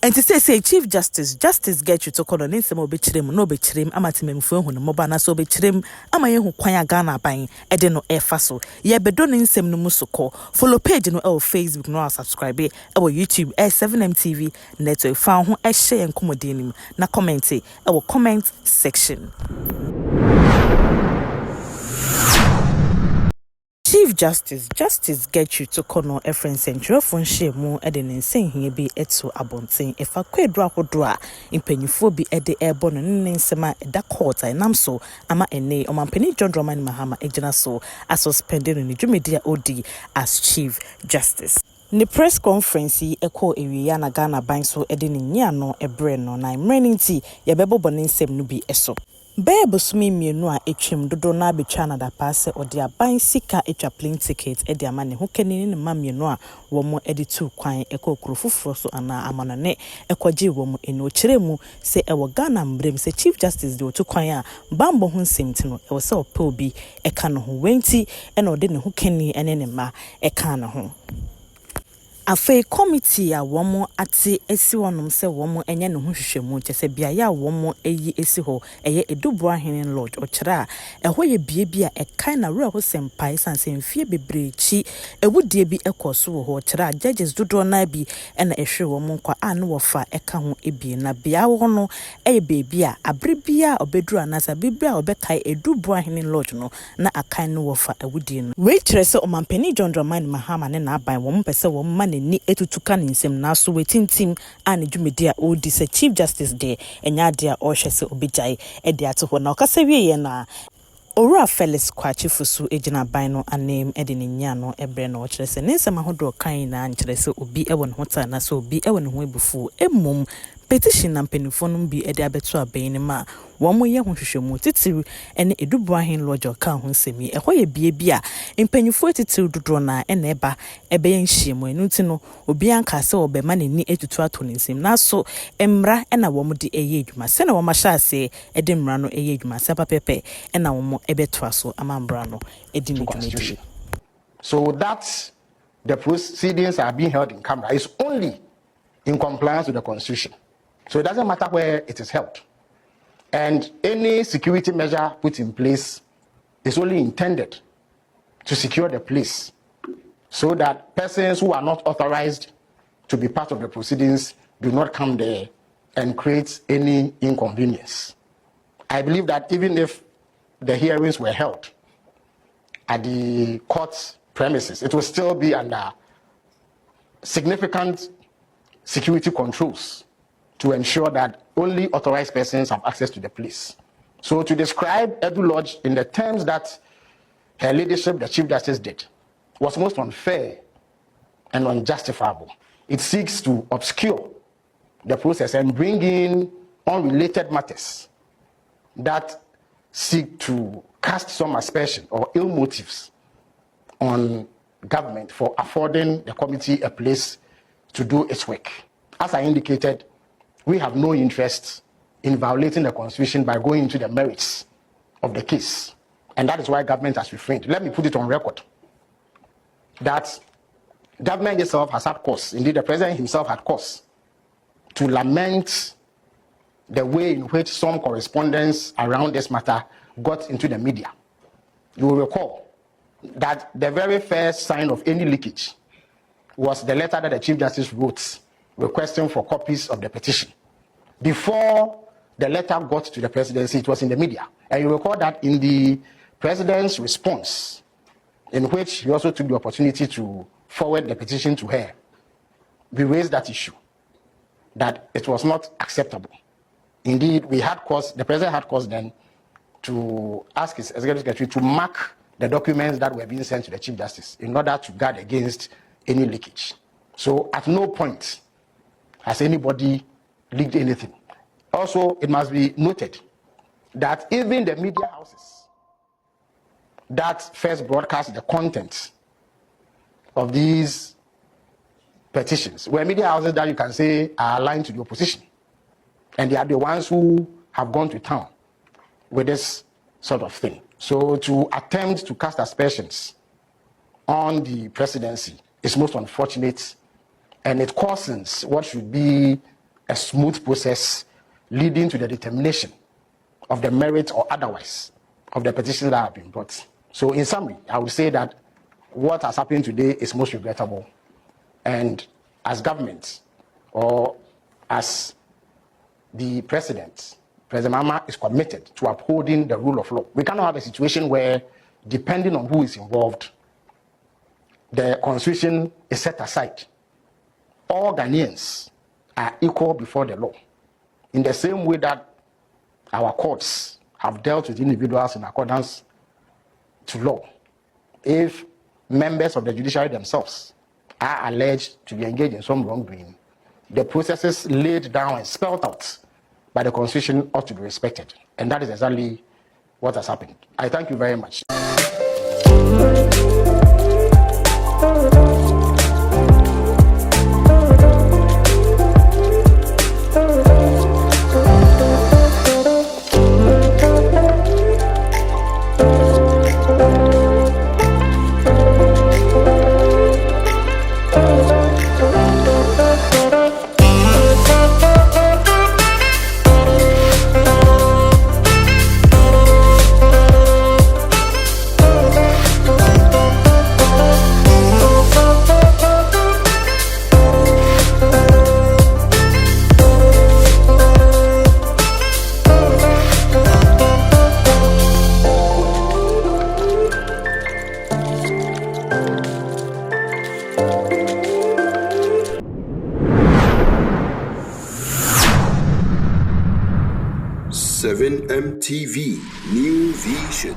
And to say Chief Justice get you to call on insem obechirem no bechirem amatimemfu hu no moba na so obechirem amaye hu kwan Ghana ban e de no efa so ye bedo no insem no musoko follow page no e Facebook no subscribe e YouTube 7M TV network fa ho e share enkomodin na comment e comment section. Chief Justice get you to Torkornoo efren central phone shemu e de nsen hie bi eto abonten e fa kwadru ahodo a impanyufo bi e de ebo no nsema e da court nam so ama ene omampani John Dramani Mahama ejina so a suspended ni dwumedia odi as Chief Justice. The press conference eko ewiya na Ghana ban so e de nya no ebre no na mreninti ye bebo nsem no bi eso. Bebe sumi mienu a etwem dodo na betwa na da paase odi aban sika etwa plane ticket e de amane ho kenini ne ma mienu a wo mo edi tu kwan eko kurofufuro so ana amanane ekoje wo mo eno kiremu se ewo Ghana mbrem se Chief Justice de otu kwan a bambo ho nsemti no ewo se opa obi eka no ho wenti e na odi ne ho keni ene ne ma eka na ho. Afe committee a womo ate esi wonom se womo enye ne ho hwehwemu kyese bia ya womo eyi esi ho eye Edubu Ahene Lodge okira eho ye bia ekan na wura ho sempai sanse mfie bebrechi ewudie bi ekoso wo ho okira judges dodo na bi na ehwe womo kwa anu wofa eka ho ebie na bia wo no eye bebia abrebia obeduru anasa bibia obekai Edubu Ahene Lodge no na akan no wofa ewudie no we kire se omampani John Dramani Mahama ne na aban womo pese womo ni etutuka nsem na so wetintim ane dwumedia odi se Chief Justice de enya de a ohwese obejai e de ato ho na okasa wiye na Owura Felix Kwachifusu ejina ban no anem e de nya no ebre no okire se nsem ahodo kan na nkire se obi ewo ne hota na so obi ewo ne ho ebufu emum petition na mpenifo no bi e de abeto aban ma womo ye ho hwehwemu titiru ene Edubu Ahene Lodge ka ho nsemi e hoye bia mpenifo titiru dodo na ene eba ebe ye nhyiemu enu ti no obi anka se obema na ni etutu ato nsem na so emra ena womo de eye adwuma se na womo hyase e de mra no eye adwuma se papepe ena womo ebeto aso amambra no edi ni dwumedi. So that the proceedings are being held in camera is only in compliance with the Constitution. So it doesn't matter where it is held. And any security measure put in place is only intended to secure the place so that persons who are not authorized to be part of the proceedings do not come there and create any inconvenience. I believe that even if the hearings were held at the court premises, it will still be under significant security controls to ensure that only authorized persons have access to the place. So to describe Edu Lodge in the terms that her leadership, the Chief Justice, did, was most unfair and unjustifiable. It seeks to obscure the process and bring in unrelated matters that seek to cast some aspersion or ill motives on government for affording the committee a place to do its work. As I indicated, we have no interest in violating the Constitution by going into the merits of the case. And that is why government has refrained. Let me put it on record that government itself has had cause, indeed the president himself had cause, to lament the way in which some correspondence around this matter got into the media. You will recall that the very first sign of any leakage was the letter that the Chief Justice wrote requesting for copies of the petition. Before the letter got to the presidency, it was in the media. And you recall that in the president's response, in which he also took the opportunity to forward the petition to her, we raised that issue, that it was not acceptable. Indeed, we had cause, the president had cause then to ask his executive secretary to mark the documents that were being sent to the Chief Justice in order to guard against any leakage. So at no point has anybody leaked anything. Also, it must be noted that even the media houses that first broadcast the content of these petitions were media houses that you can say are aligned to the opposition. And they are the ones who have gone to town with this sort of thing. So to attempt to cast aspersions on the presidency is most unfortunate, and it causes what should be a smooth process leading to the determination of the merit or otherwise of the petitions that have been brought. So in summary, I would say that what has happened today is most regrettable. And as government, or as the President Mahama is committed to upholding the rule of law. We cannot have a situation where, depending on who is involved, the constitution is set aside. All Ghanaians are equal before the law, in the same way that our courts have dealt with individuals in accordance to law. If members of the judiciary themselves are alleged to be engaged in some wrongdoing, the processes laid down and spelled out by the Constitution ought to be respected. And that is exactly what has happened. I thank you very much. 7MTV, New Vision.